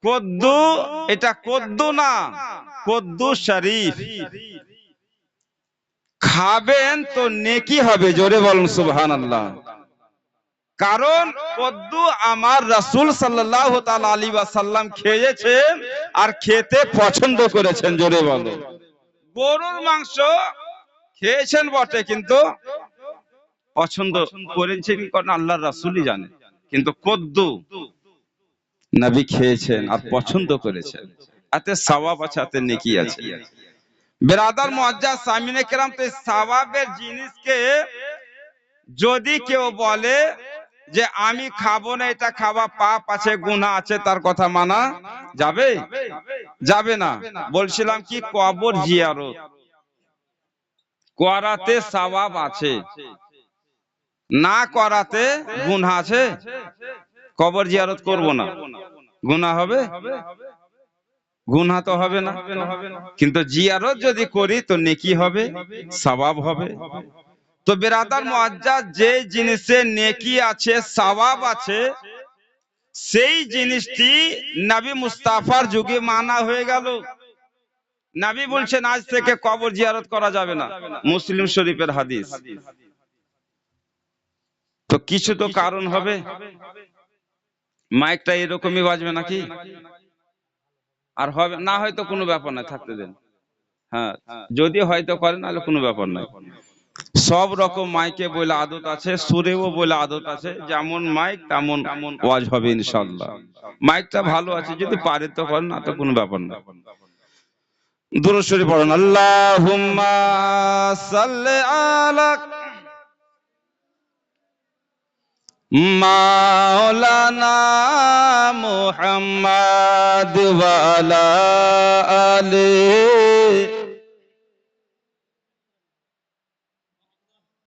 কদ্দু, এটা কদ্দু না, কদ্দু শরীফ। খাবেন তো নেকি হবে, জোরে বলুন সুবহানাল্লাহ। কারণ কদ্দু আমার রাসূল সাল্লাল্লাহু তাআলা আলাইহি ওয়াসাল্লাম খেয়েছেন আর খেতে পছন্দ করেছেন, জোরে বলো। গরুর মাংস খেয়েছেন বটে, কিন্তু পছন্দ করেছেন কি করেন আল্লাহর রাসূলই জানে, কিন্তু কদ্দু নবী খেয়েছেন আর পছন্দ করেছেন, এতে সওয়াব আছে, এতে নেকি আছে। বিরাদার মুআজ্জাজ সামিনে কেরাম, তো সওয়াবের জিনিসকে যদি কেউ বলে যে আমি খাবো না, এটা খাওয়া পাপ আছে, গুনাহ আছে, তার কথা মানা যাবে? যাবে না। বলছিলাম কি, কবর জিয়ারত করাতে সওয়াব আছে, না করাতে গুনাহ আছে। কবর জিয়ারত করব না, গুনাহ হবে? গুনাহ তো হবে না, কিন্তু জিয়ারত যদি করি তো নেকি হবে, সওয়াব হবে। তো বিরাদার মুআজ্জাজ, যে জিনিসে নেকি আছে, সওয়াব আছে, সেই জিনিসটি নবী মুস্তাফার যুগে মানা হয়ে গেল। নবী বলছেন আজ থেকে কবর জিয়ারত করা যাবে না, মুসলিম শরীফের হাদিস। তো কিছু তো কারণ হবে। মাইকটা এরকমই বাজবে নাকি? আর হবে না, হয়তো কোনো ব্যাপার নাই, থাকতে দেন। হ্যাঁ, যদি হয়তো করে, নাহলে কোনো ব্যাপার নাই। সব রকম মাইকে বলে আদত আছে, সুরেও বলে আদত আছে, যেমন মাইক তেমন ওয়াজ হবে ইনশাআল্লাহ। মাইকটা ভালো আছে, যদি পারে তো করেন, না তো কোনো ব্যাপার না। দুরূদ শরীফ পড়ুন। আল্লাহুম্মা সাল্লি আলা মাওলানা মুহাম্মাদ ওয়া আলা আলি